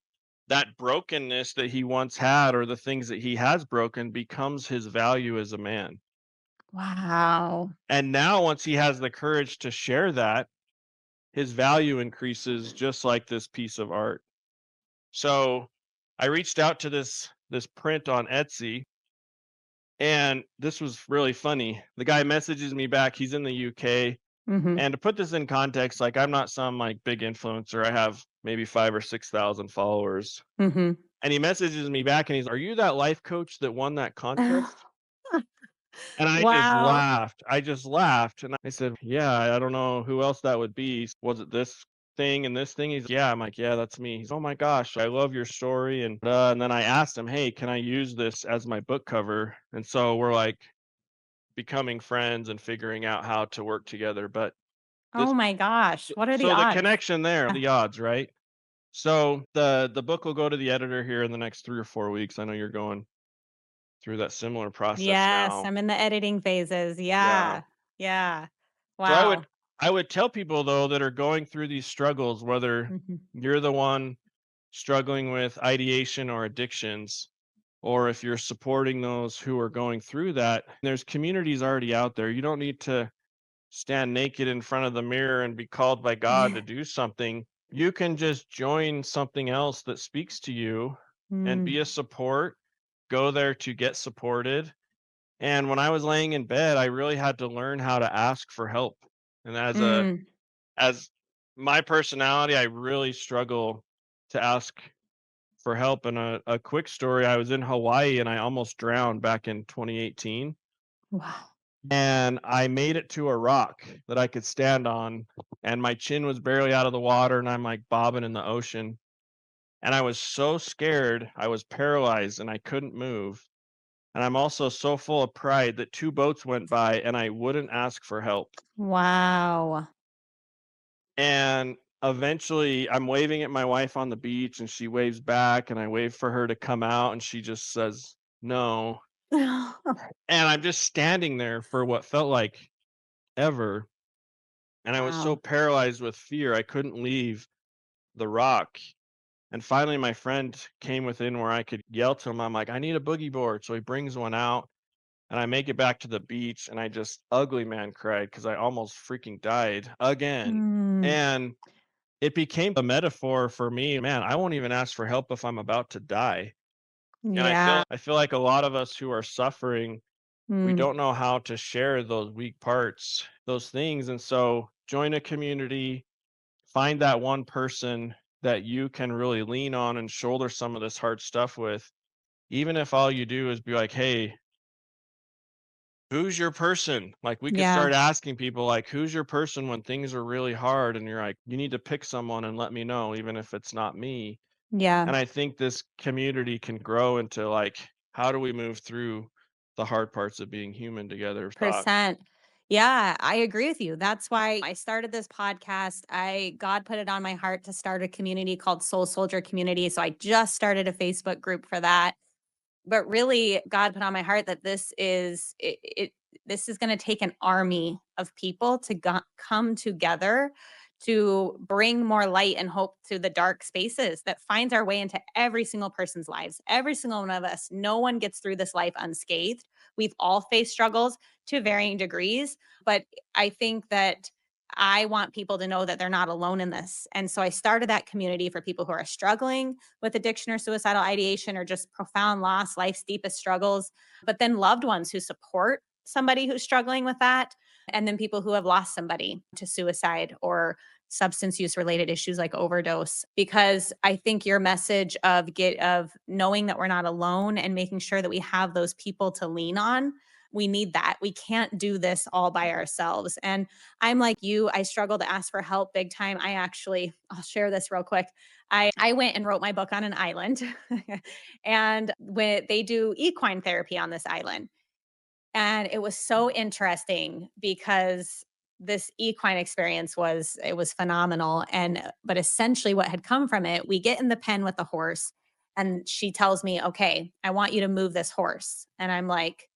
[SPEAKER 2] that brokenness that he once had, or the things that he has broken, becomes his value as a man.
[SPEAKER 3] Wow.
[SPEAKER 2] And now once he has the courage to share that, his value increases just like this piece of art. So I reached out to this print on Etsy, and this was really funny. The guy messages me back. He's in the UK.
[SPEAKER 3] Mhm.
[SPEAKER 2] And to put this in context, like, I'm not some like big influencer. I have maybe 5 or 6,000 followers.
[SPEAKER 3] Mhm.
[SPEAKER 2] And he messages me back and he's, "Are you that life coach that won that contest?" And I just
[SPEAKER 3] Wow.
[SPEAKER 2] laughed. I just laughed. And I said, "Yeah, I don't know who else that would be. Was it this thing and this thing?" He's, "Yeah." I'm like, "Yeah, that's me." He's, "Oh my gosh, I love your story." And then I asked him, "Hey, can I use this as my book cover?" And so we're like becoming friends and figuring out how to work together. But
[SPEAKER 3] Oh
[SPEAKER 2] this,
[SPEAKER 3] my gosh. What are the
[SPEAKER 2] so the
[SPEAKER 3] odds?
[SPEAKER 2] connection there,
[SPEAKER 3] Yeah.
[SPEAKER 2] the odds, right? So the book will go to the editor here in the next 3 or 4 weeks. I know you're going through that similar process
[SPEAKER 3] Yes,
[SPEAKER 2] now.
[SPEAKER 3] I'm in the editing phases.
[SPEAKER 2] Yeah.
[SPEAKER 3] Yeah. Yeah.
[SPEAKER 2] So
[SPEAKER 3] Wow.
[SPEAKER 2] I would tell people though that are going through these struggles, whether
[SPEAKER 3] Mhm.
[SPEAKER 2] you're the one struggling with ideation or addictions, or if you're supporting those who are going through that, there's communities already out there. You don't need to stand naked in front of the mirror and be called by God to do something. You can just join something else that speaks to you and be
[SPEAKER 3] Mm.
[SPEAKER 2] a support. Go there to get supported. And when I was laying in bed, I really had to learn how to ask for help. And
[SPEAKER 3] Mm.
[SPEAKER 2] as my personality, I really struggle to ask for help. And a quick story, I was in Hawaii and I almost drowned back in 2018.
[SPEAKER 3] Wow.
[SPEAKER 2] And I made it to a rock that I could stand on, and my chin was barely out of the water, and I'm like bobbing in the ocean. And I was so scared, I was paralyzed and I couldn't move. And I'm also so full of pride that 2 boats went by and I wouldn't ask for help.
[SPEAKER 3] Wow.
[SPEAKER 2] And eventually I'm waving at my wife on the beach and she waves back and I wave for her to come out and she just says, "No." And I'm just standing there for what felt like ever. And I was so
[SPEAKER 3] Wow.
[SPEAKER 2] paralyzed with fear, I couldn't leave the rock. And finally, my friend came within where I could yell to him. I'm like, "I need a boogie board." So he brings one out and I make it back to the beach and I just ugly man cried because I almost freaking died again.
[SPEAKER 3] Mm.
[SPEAKER 2] And it became a metaphor for me. Man, I won't even ask for help if I'm about to die. And
[SPEAKER 3] Yeah.
[SPEAKER 2] I feel like a lot of us who are suffering, we
[SPEAKER 3] Mm.
[SPEAKER 2] don't know how to share those weak parts, those things. And so join a community, find that one person that you can really lean on and shoulder some of this hard stuff with. Even if all you do is be like, "Hey, who's your person?" Like, we could
[SPEAKER 3] Yeah.
[SPEAKER 2] start asking people, like, "Who's your person when things are really hard?" And you're like, "You need to pick someone and let me know, even if it's not me."
[SPEAKER 3] Yeah.
[SPEAKER 2] And I think this community can grow into like, how do we move through the hard parts of being human together? Thoughts?
[SPEAKER 3] Percent. Yeah, I agree with you. That's why I started this podcast. God put it on my heart to start a community called Soul Soldier Community. So I just started a Facebook group for that. But really, God put on my heart that this is going to take an army of people to come together to bring more light and hope to the dark spaces that finds our way into every single person's lives. Every single one of us, no one gets through this life unscathed. We've all faced struggles to varying degrees, but I think that I want people to know that they're not alone in this. And so I started that community for people who are struggling with addiction or suicidal ideation or just profound loss, life's deepest struggles, but then loved ones who support somebody who's struggling with that, and then people who have lost somebody to suicide or substance use related issues like overdose. Because I think your message of knowing that we're not alone and making sure that we have those people to lean on, we need that. We can't do this all by ourselves. And I'm like you, I struggle to ask for help big time. I'll share this real quick. I went and wrote my book on an island, and when they do equine therapy on this island. And it was so interesting because this equine experience was phenomenal. But essentially what had come from it, we get in the pen with the horse and she tells me, okay, I want you to move this horse. And I'm like,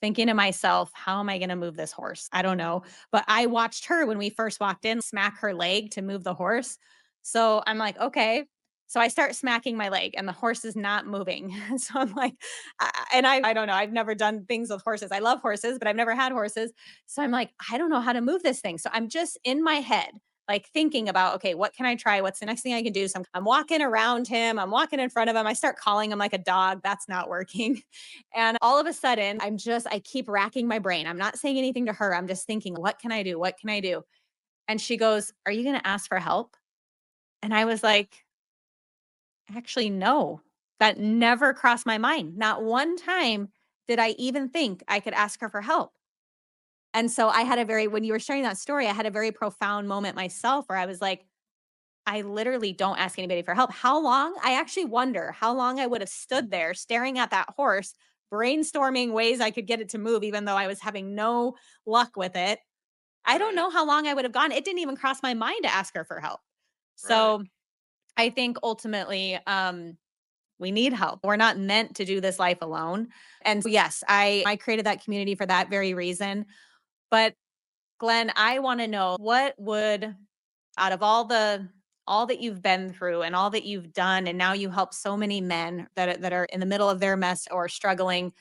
[SPEAKER 3] thinking to myself, how am I going to move this horse? I don't know. But I watched her when we first walked in smack her leg to move the horse. So I'm like, okay. So I start smacking my leg and the horse is not moving. So I'm like, I don't know. I've never done things with horses. I love horses, but I've never had horses. So I'm like, I don't know how to move this thing. So I'm just in my head, like thinking about, okay, what can I try? What's the next thing I can do? So I'm walking around him. I'm walking in front of him. I start calling him like a dog. That's not working. And all of a sudden, I keep racking my brain. I'm not saying anything to her. I'm just thinking, what can I do? What can I do? And she goes, are you going to ask for help? And I was like, actually, no, that never crossed my mind. Not one time did I even think I could ask her for help. And so when you were sharing that story, I had a very profound moment myself where I was like, I literally don't ask anybody for help. I actually wonder how long I would have stood there staring at that horse, brainstorming ways I could get it to move, even though I was having no luck with it. I don't
[SPEAKER 2] Right.
[SPEAKER 3] know how long I would have gone. It didn't even cross my mind to ask her for help.
[SPEAKER 2] Right.
[SPEAKER 3] So I think ultimately, we need help. We're not meant to do this life alone. And so, yes, I created that community for that very reason. But Glenn, I want to know what would out of all that you've been through and all that you've done and now you help so many men that are in the middle of their mess or struggling,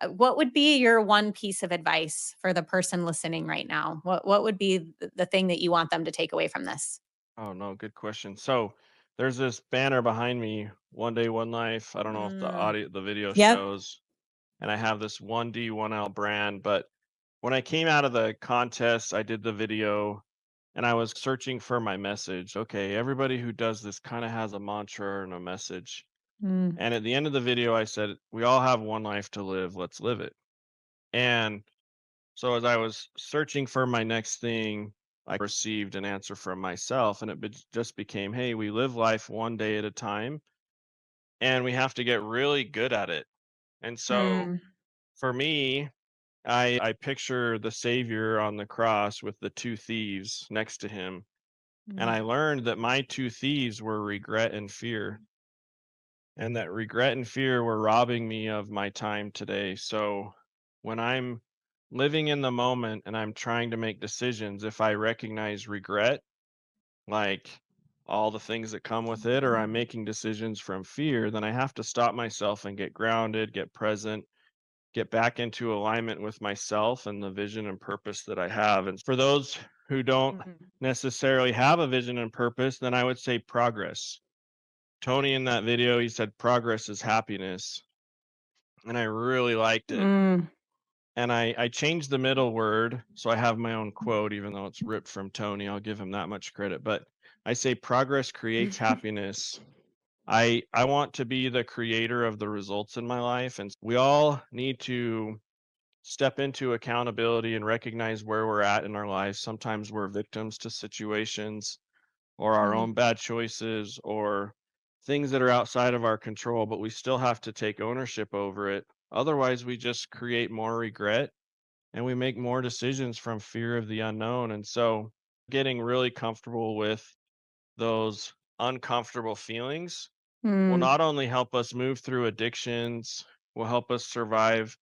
[SPEAKER 3] what would be your one piece of advice for the person listening right now? What would be the thing that you want them to take away from this?
[SPEAKER 2] Oh no, good question. So there's this banner behind me, One Day, One Life. I don't know if
[SPEAKER 3] Mm.
[SPEAKER 2] the video
[SPEAKER 3] Yep.
[SPEAKER 2] shows, and I have this 1D, 1L brand. But when I came out of the contest, I did the video and I was searching for my message. Okay, everybody who does this kind of has a mantra and a message.
[SPEAKER 3] Mm.
[SPEAKER 2] And at the end of the video, I said, we all have one life to live. Let's live it. And so as I was searching for my next thing, I received an answer from myself, and just became, hey, we live life one day at a time, and we have to get really good at it. And so
[SPEAKER 3] Mm.
[SPEAKER 2] for me, I picture the Savior on the cross with the two thieves next to him, and
[SPEAKER 3] Mm.
[SPEAKER 2] I learned that my two thieves were regret and fear, and that regret and fear were robbing me of my time today. So when I'm living in the moment and I'm trying to make decisions, if I recognize regret, like all the things that come with it, or I'm making decisions from fear, then I have to stop myself and get grounded, get present, get back into alignment with myself and the vision and purpose that I have. And for those who don't
[SPEAKER 3] Mm.
[SPEAKER 2] necessarily have a vision and purpose, then I would say progress. Tony in that video, he said progress is happiness. And I really liked it.
[SPEAKER 3] Mm.
[SPEAKER 2] And I changed the middle word. So I have my own quote, even though it's ripped from Tony. I'll give him that much credit. But I say progress creates happiness. I want to be the creator of the results in my life. And we all need to step into accountability and recognize where we're at in our lives. Sometimes we're victims to situations or our
[SPEAKER 3] Mm.
[SPEAKER 2] own bad choices or things that are outside of our control, but we still have to take ownership over it. Otherwise, we just create more regret and we make more decisions from fear of the unknown. And so, getting really comfortable with those uncomfortable feelings will
[SPEAKER 3] Mm.
[SPEAKER 2] not only help us move through addictions, will help us survive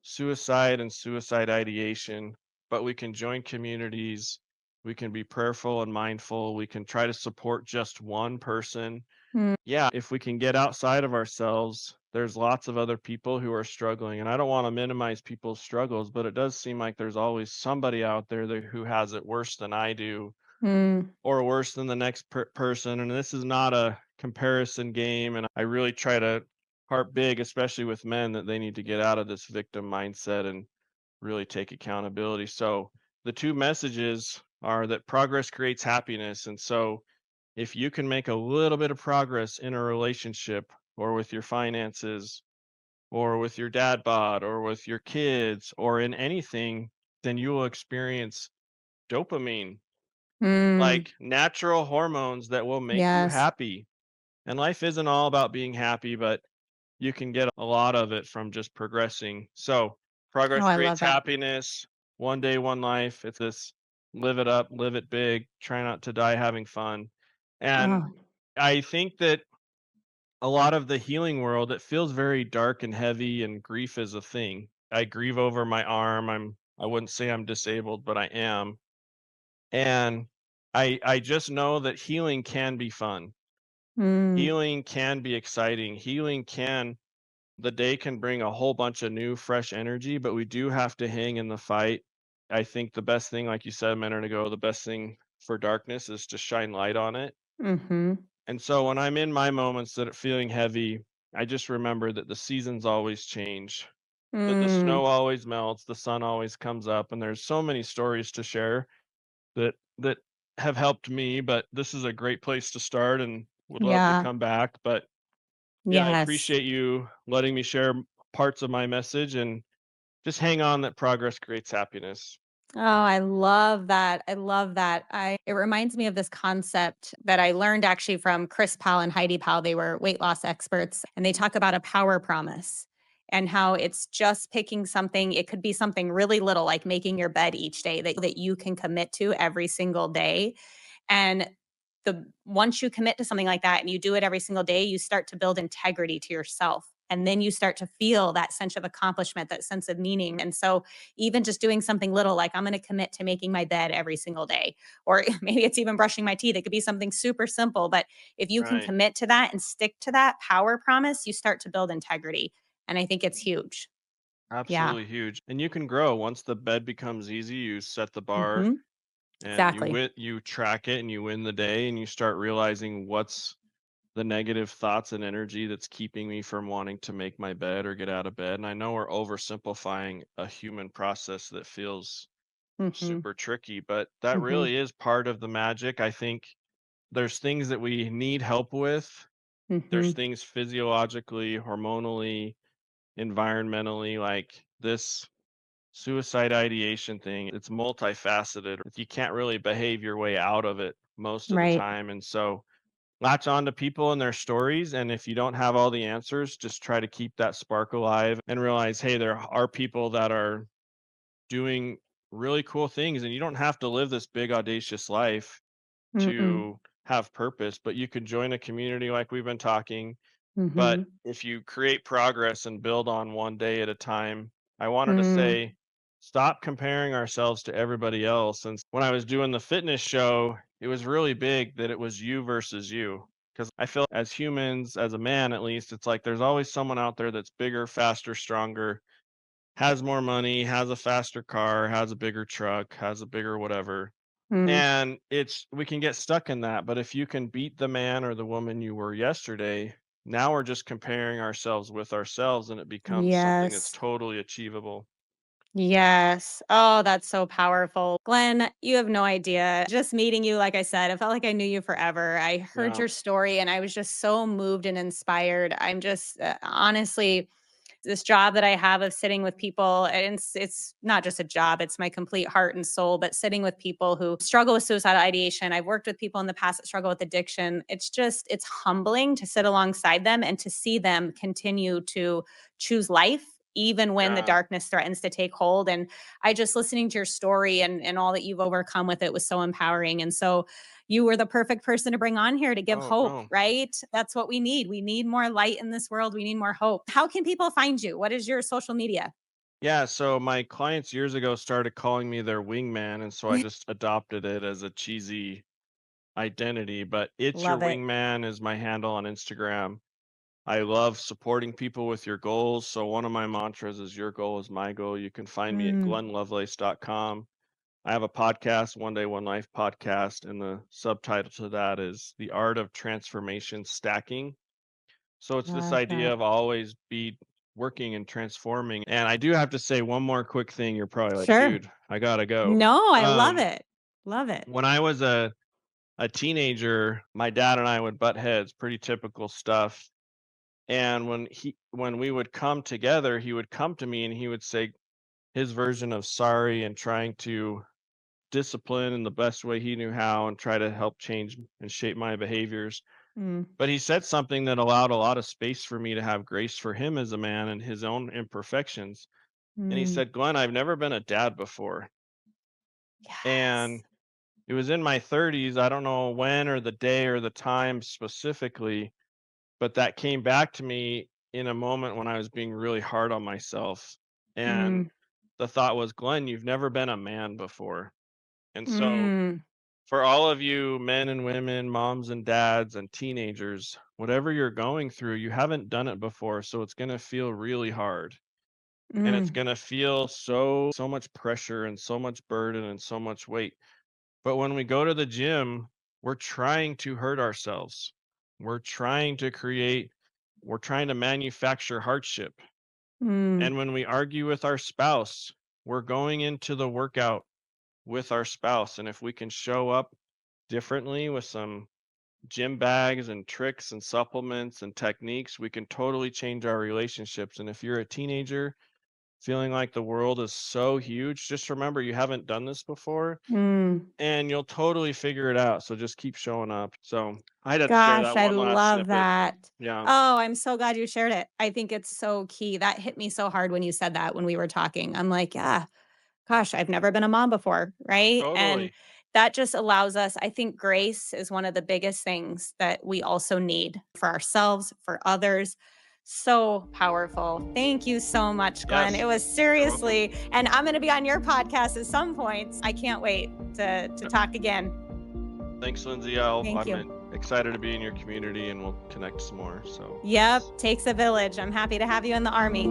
[SPEAKER 2] suicide and suicide ideation, but we can join communities. We can be prayerful and mindful. We can try to support just one person.
[SPEAKER 3] Mm.
[SPEAKER 2] Yeah, if we can get outside of ourselves, there's lots of other people who are struggling. And I don't want to minimize people's struggles, but it does seem like there's always somebody out there who has it worse than I do
[SPEAKER 3] Mm.
[SPEAKER 2] or worse than the next person. And this is not a comparison game. And I really try to harp big, especially with men, that they need to get out of this victim mindset and really take accountability. So the two messages are that progress creates happiness. And so if you can make a little bit of progress in a relationship or with your finances or with your dad bod or with your kids or in anything, then you will experience dopamine,
[SPEAKER 3] Mm.
[SPEAKER 2] like natural hormones that will make you
[SPEAKER 3] Yes.
[SPEAKER 2] happy. And life isn't all about being happy, but you can get a lot of it from just progressing. So,
[SPEAKER 3] Oh,
[SPEAKER 2] progress
[SPEAKER 3] I
[SPEAKER 2] creates
[SPEAKER 3] love that.
[SPEAKER 2] happiness. One day, one life. It's this live it up, live it big, try not to die having fun. And
[SPEAKER 3] Oh,
[SPEAKER 2] I think that a lot of the healing world, it feels very dark and heavy, and grief is a thing. I grieve over my arm. I wouldn't say I'm disabled, but I am. And I just know that healing can be fun.
[SPEAKER 3] mm,
[SPEAKER 2] Healing can be exciting. The day can bring a whole bunch of new, fresh energy, but we do have to hang in the fight. I think the best thing, like you said a minute ago, the best thing for darkness is to shine light on it.
[SPEAKER 3] mm-hmm,
[SPEAKER 2] And so when I'm in my moments that are feeling heavy, I just remember that the seasons always change, that the
[SPEAKER 3] mm,
[SPEAKER 2] snow always melts, the sun always comes up, and there's so many stories to share that have helped me, but this is a great place to start and would love to
[SPEAKER 3] yeah,
[SPEAKER 2] come back. But yeah, I
[SPEAKER 3] yes.
[SPEAKER 2] appreciate you letting me share parts of my message, and just hang on that progress creates happiness.
[SPEAKER 3] Oh, I love that. I love that. It reminds me of this concept that I learned actually from Chris Powell and Heidi Powell. They were weight loss experts, and they talk about a power promise and how it's just picking something. It could be something really little, like making your bed each day that you can commit to every single day. And the once you commit to something like that and you do it every single day, you start to build integrity to yourself. And then you start to feel that sense of accomplishment, that sense of meaning. And so, even just doing something little, like I'm going to commit to making my bed every single day, or maybe it's even brushing my teeth. It could be something super simple. But if you can
[SPEAKER 2] Right.
[SPEAKER 3] commit to that and stick to that power promise, you start to build integrity. And I think it's huge. Yeah.
[SPEAKER 2] Absolutely huge. And you can grow once the bed becomes easy, you set the bar
[SPEAKER 3] Hmm.
[SPEAKER 2] and
[SPEAKER 3] Exactly.
[SPEAKER 2] you track it and you win the day, and you start realizing what's the negative thoughts and energy that's keeping me from wanting to make my bed or get out of bed. And I know we're oversimplifying a human process that feels
[SPEAKER 3] Hmm.
[SPEAKER 2] super tricky, but that
[SPEAKER 3] Hmm.
[SPEAKER 2] really is part of the magic. I think there's things that we need help with. There's
[SPEAKER 3] Hmm.
[SPEAKER 2] things physiologically, hormonally, environmentally, like this suicide ideation thing. It's multifaceted. You can't really behave your way out of it most of the
[SPEAKER 3] Right.
[SPEAKER 2] time. And so latch on to people and their stories. And if you don't have all the answers, just try to keep that spark alive and realize, hey, there are people that are doing really cool things. And you don't have to live this big, audacious life
[SPEAKER 3] Mm-mm.
[SPEAKER 2] to have purpose, but you could join a community like we've been talking. But
[SPEAKER 3] Mhm.
[SPEAKER 2] if you create progress and build on one day at a time, I wanted to
[SPEAKER 3] Mm.
[SPEAKER 2] say, stop comparing ourselves to everybody else. And when I was doing the fitness show, it was really big that it was you versus you. Because I feel as humans, as a man at least, it's like there's always someone out there that's bigger, faster, stronger, has more money, has a faster car, has a bigger truck, has a bigger whatever.
[SPEAKER 3] Mm.
[SPEAKER 2] And we can get stuck in that, but if you can beat the man or the woman you were yesterday, now we're just comparing ourselves with ourselves, and it becomes something that's
[SPEAKER 3] Yes.
[SPEAKER 2] totally achievable.
[SPEAKER 3] Yes. Oh, that's so powerful. Glenn, you have no idea. Just meeting you, like I said, it felt like I knew you forever. I heard
[SPEAKER 2] Yeah.
[SPEAKER 3] your story and I was just so moved and inspired. I'm just honestly, this job that I have of sitting with people, and it's not just a job, it's my complete heart and soul, but sitting with people who struggle with suicidal ideation. I've worked with people in the past that struggle with addiction. It's humbling to sit alongside them and to see them continue to choose life even when the
[SPEAKER 2] Yeah.
[SPEAKER 3] darkness threatens to take hold. And I just listening to your story and all that you've overcome with it was so empowering. And so you were the perfect person to bring on here to give
[SPEAKER 2] Oh,
[SPEAKER 3] hope,
[SPEAKER 2] no.
[SPEAKER 3] right? That's what we need. We need more light in this world. We need more hope. How can people find you? What is your social media?
[SPEAKER 2] Yeah, so my clients years ago started calling me their wingman, and so I just adopted it as a cheesy identity, but It's Your
[SPEAKER 3] Love it.
[SPEAKER 2] Wingman is my handle on Instagram. I love supporting people with your goals. So one of my mantras is your goal is my goal. You can find me at
[SPEAKER 3] Mm,
[SPEAKER 2] glennlovelace.com. I have a podcast, One Day, One Life podcast, and the subtitle to that is The Art of Transformation Stacking. So it's this
[SPEAKER 3] love
[SPEAKER 2] idea
[SPEAKER 3] that.
[SPEAKER 2] of always be working and transforming. And I do have to say one more quick thing. You're probably like,
[SPEAKER 3] Sure.
[SPEAKER 2] dude, I gotta go.
[SPEAKER 3] No, I love
[SPEAKER 2] Um,
[SPEAKER 3] it. Love it.
[SPEAKER 2] when I was a teenager, my dad and I would butt heads, pretty typical stuff. And when we would come together, he would come to me and he would say his version of sorry and trying to discipline in the best way he knew how and try to help change and shape my behaviors.
[SPEAKER 3] Mm,
[SPEAKER 2] But he said something that allowed a lot of space for me to have grace for him as a man and his own imperfections. And he
[SPEAKER 3] mm,
[SPEAKER 2] said, Glenn, I've never been a dad before.
[SPEAKER 3] Yes.
[SPEAKER 2] And it was in my 30s. I don't know when or the day or the time specifically, but that came back to me in a moment when I was being really hard on myself. And
[SPEAKER 3] Mm,
[SPEAKER 2] the thought was, Glenn, you've never been a man before. And so,
[SPEAKER 3] mm,
[SPEAKER 2] for all of you men and women, moms and dads, and teenagers, whatever you're going through, you haven't done it before. So it's going to feel really hard. And it's
[SPEAKER 3] mm,
[SPEAKER 2] going to feel so much pressure and so much burden and so much weight. But when we go to the gym, we're trying to hurt ourselves. We're trying to create, we're trying to manufacture hardship.
[SPEAKER 3] mm,
[SPEAKER 2] And when we argue with our spouse, we're going into the workout with our spouse. And if we can show up differently with some gym bags and tricks and supplements and techniques, we can totally change our relationships. And if you're a teenager feeling like the world is so huge, just remember you haven't done this before
[SPEAKER 3] mm.
[SPEAKER 2] and you'll totally figure it out. So just keep showing up. So I had to share
[SPEAKER 3] Gosh,
[SPEAKER 2] that
[SPEAKER 3] I
[SPEAKER 2] one last
[SPEAKER 3] love
[SPEAKER 2] snippet.
[SPEAKER 3] that.
[SPEAKER 2] Yeah,
[SPEAKER 3] Oh, I'm so glad you shared it. I think it's so key. That hit me so hard when you said that when we were talking. I'm like, yeah, gosh, I've never been a mom before, right? And
[SPEAKER 2] totally.
[SPEAKER 3] that just allows us, I think grace is one of the biggest things that we also need for ourselves, for others. So powerful. Thank you so much, Glenn.
[SPEAKER 2] Yes,
[SPEAKER 3] It was
[SPEAKER 2] you're welcome.
[SPEAKER 3] seriously, and I'm going to be on your podcast at some point. I can't wait to talk again.
[SPEAKER 2] Thanks, Lindsay.
[SPEAKER 3] Thank
[SPEAKER 2] I'm
[SPEAKER 3] you.
[SPEAKER 2] excited to be in your community and we'll connect some more. So,
[SPEAKER 3] Yep, takes a village. I'm happy to have you in the army.